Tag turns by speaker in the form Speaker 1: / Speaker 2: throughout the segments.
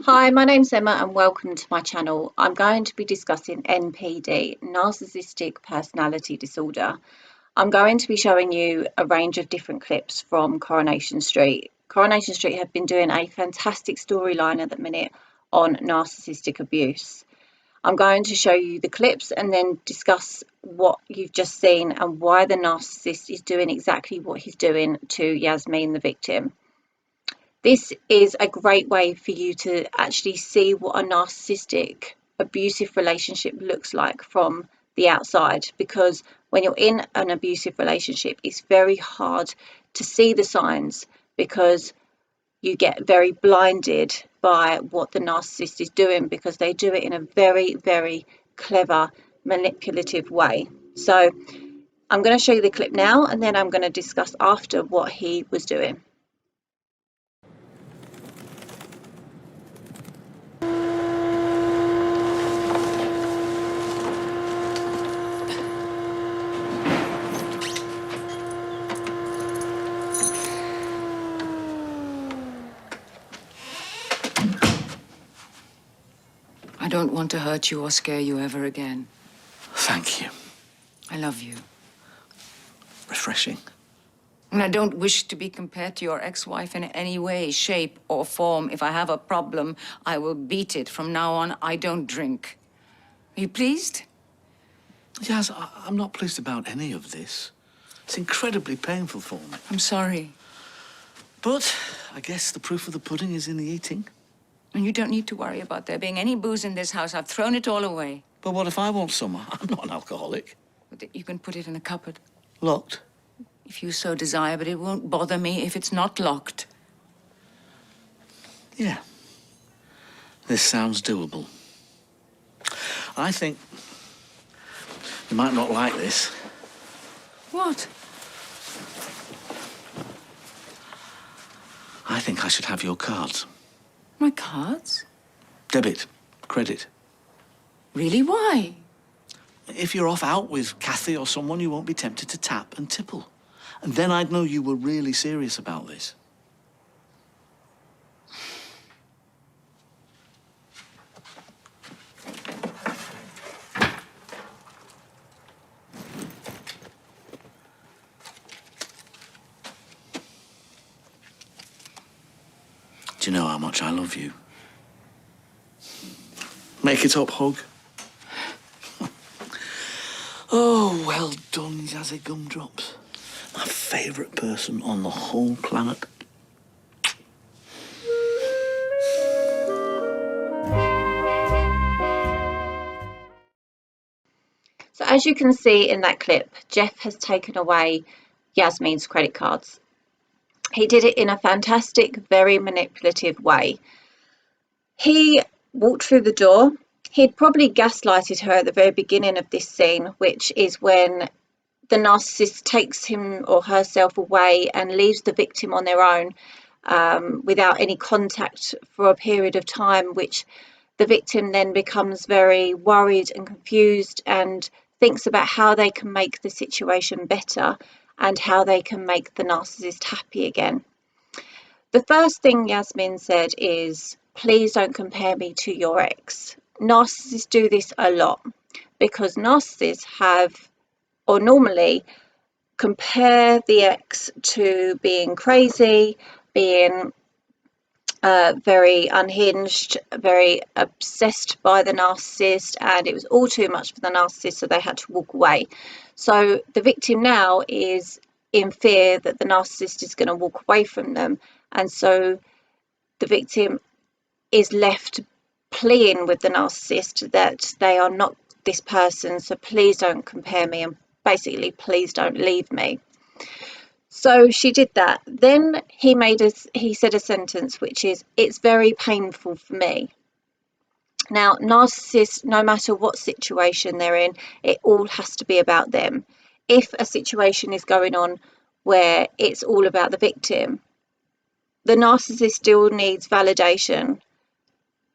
Speaker 1: Hi, my name's Emma and welcome to my channel. I'm going to be discussing NPD, Narcissistic Personality Disorder. I'm going to be showing you a range of different clips from Coronation Street. Coronation Street have been doing a fantastic storyline at the minute on narcissistic abuse. I'm going to show you the clips and then discuss what you've just seen and why the narcissist is doing exactly what he's doing to Yazmin, the victim. This is a great way for you to actually see what a narcissistic abusive relationship looks like from the outside, because when you're in an abusive relationship, it's very hard to see the signs because you get very blinded by what the narcissist is doing because they do it in a very, very clever, manipulative way. So I'm going to show you the clip now and then I'm going to discuss after what he was doing.
Speaker 2: I don't want to hurt you or scare you ever again.
Speaker 3: Thank you.
Speaker 2: I love you.
Speaker 3: Refreshing.
Speaker 2: And I don't wish to be compared to your ex-wife in any way, shape, or form. If I have a problem, I will beat it. From now on, I don't drink. Are you pleased?
Speaker 3: Yaz, I'm not pleased about any of this. It's incredibly painful for me.
Speaker 2: I'm sorry.
Speaker 3: But I guess the proof of the pudding is in the eating.
Speaker 2: And you don't need to worry about there being any booze in this house. I've thrown it all away.
Speaker 3: But what if I want some? I'm not an alcoholic.
Speaker 2: But you can put it in a cupboard.
Speaker 3: Locked?
Speaker 2: If you so desire, but it won't bother me if it's not locked.
Speaker 3: Yeah. This sounds doable. I think you might not like this.
Speaker 2: What?
Speaker 3: I think I should have your cards.
Speaker 2: My cards?
Speaker 3: Debit, credit.
Speaker 2: Really? Why?
Speaker 3: If you're off out with Kathy or someone, you won't be tempted to tap and tipple. And then I'd know you were really serious about this. Do you know how much I love you? Make it up, hug. Oh, well done, Yazzie Gumdrops. My favourite person on the whole planet.
Speaker 1: So as you can see in that clip, Geoff has taken away Yazmin's credit cards. He did it in a fantastic, very manipulative way. He walked through the door. He'd probably gaslighted her at the very beginning of this scene, which is when the narcissist takes him or herself away and leaves the victim on their own without any contact for a period of time, which the victim then becomes very worried and confused and thinks about how they can make the situation better and how they can make the narcissist happy again. The first thing Yazmin said is, please don't compare me to your ex. Narcissists do this a lot because narcissists have, or normally compare the ex to being crazy, being very unhinged, very obsessed by the narcissist, and it was all too much for the narcissist, so they had to walk away. So the victim now is in fear that the narcissist is going to walk away from them, and so the victim is left pleading with the narcissist that they are not this person, so please don't compare me, and basically please don't leave me. So she did that. Then he said a sentence which is, it's very painful for me. Now, narcissists, no matter what situation they're in, it all has to be about them. If a situation is going on where it's all about the victim, the narcissist still needs validation.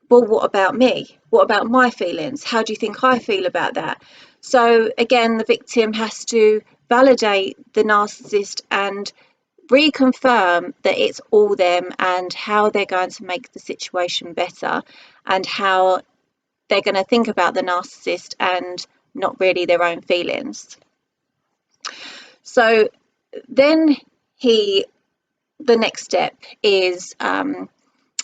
Speaker 1: Well, what about me? What about my feelings? How do you think I feel about that? So again, the victim has to validate the narcissist, and reconfirm that it's all them and how they're going to make the situation better and how they're going to think about the narcissist and not really their own feelings. So then the next step is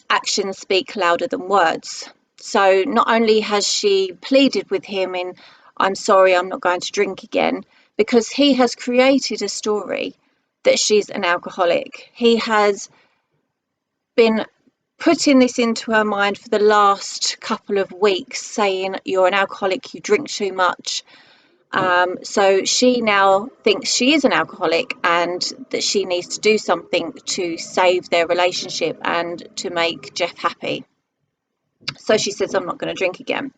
Speaker 1: actions speak louder than words. So not only has she pleaded with him in, I'm sorry, I'm not going to drink again, because he has created a story that she's an alcoholic. He has been putting this into her mind for the last couple of weeks, saying, you're an alcoholic, you drink too much. So she now thinks she is an alcoholic and that she needs to do something to save their relationship and to make Geoff happy. So she says, I'm not going to drink again.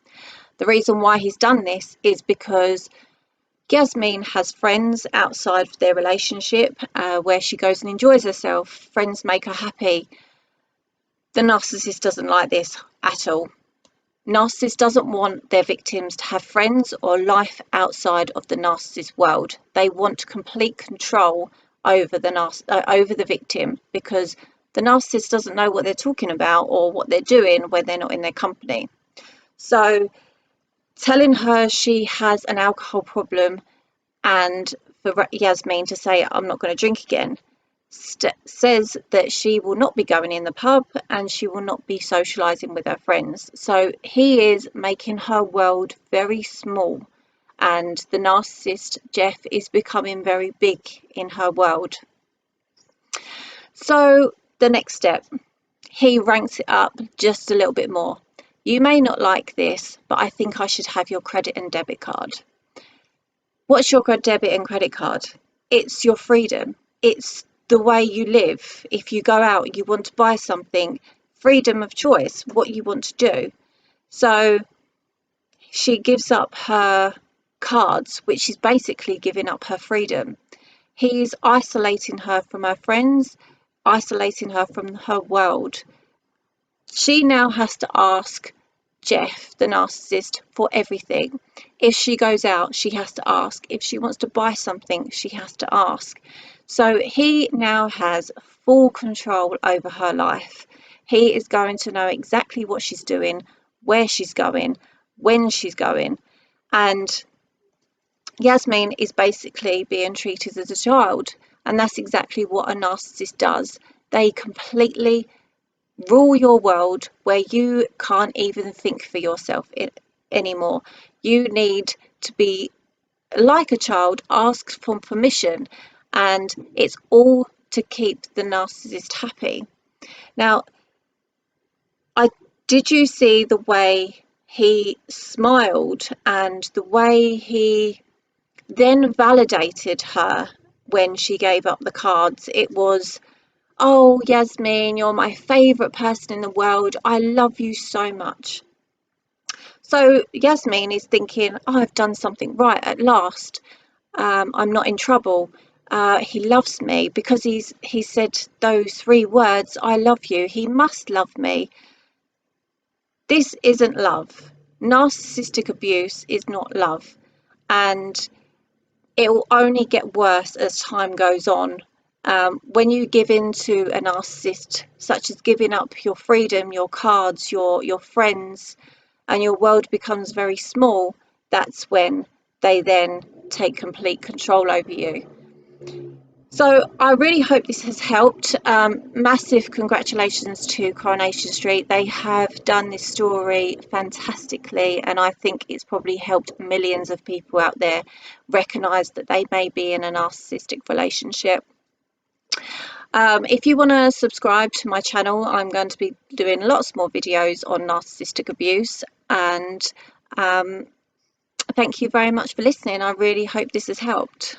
Speaker 1: The reason why he's done this is because Yazmin has friends outside of their relationship where she goes and enjoys herself. Friends make her happy. The narcissist doesn't like this at all. Narcissist doesn't want their victims to have friends or life outside of the narcissist world. They want complete control over the victim, because the narcissist doesn't know what they're talking about or what they're doing when they're not in their company. So telling her she has an alcohol problem and for Yazmin to say, I'm not going to drink again, says that she will not be going in the pub and she will not be socializing with her friends. So he is making her world very small, and the narcissist Geoff is becoming very big in her world. So the next step, he ranks it up just a little bit more. You may not like this, but I think I should have your credit and debit card. What's your debit and credit card? It's your freedom. It's the way you live. If you go out, you want to buy something, freedom of choice, what you want to do. So she gives up her cards, which is basically giving up her freedom. He's isolating her from her friends, isolating her from her world. She now has to ask Geoff, the narcissist, for everything. If she goes out, she has to ask. If she wants to buy something, she has to ask. So he now has full control over her life. He is going to know exactly what she's doing, where she's going, when she's going. And Yazmin is basically being treated as a child. And that's exactly what a narcissist does. They completely rule your world where you can't even think for yourself anymore. You need to be like a child, ask for permission, and it's all to keep the narcissist happy. Now, did you see the way he smiled and the way he then validated her when she gave up the cards? It was, oh, Yazmin, you're my favourite person in the world. I love you so much. So Yazmin is thinking, oh, I've done something right at last. I'm not in trouble. He loves me because he said those 3 words, I love you. He must love me. This isn't love. Narcissistic abuse is not love. And it will only get worse as time goes on. When you give in to a narcissist, such as giving up your freedom, your cards, your friends, and your world becomes very small, that's when they then take complete control over you. So I really hope this has helped. Massive congratulations to Coronation Street. They have done this story fantastically, and I think it's probably helped millions of people out there recognise that they may be in a narcissistic relationship. If you want to subscribe to my channel, I'm going to be doing lots more videos on narcissistic abuse, and thank you very much for listening. I really hope this has helped.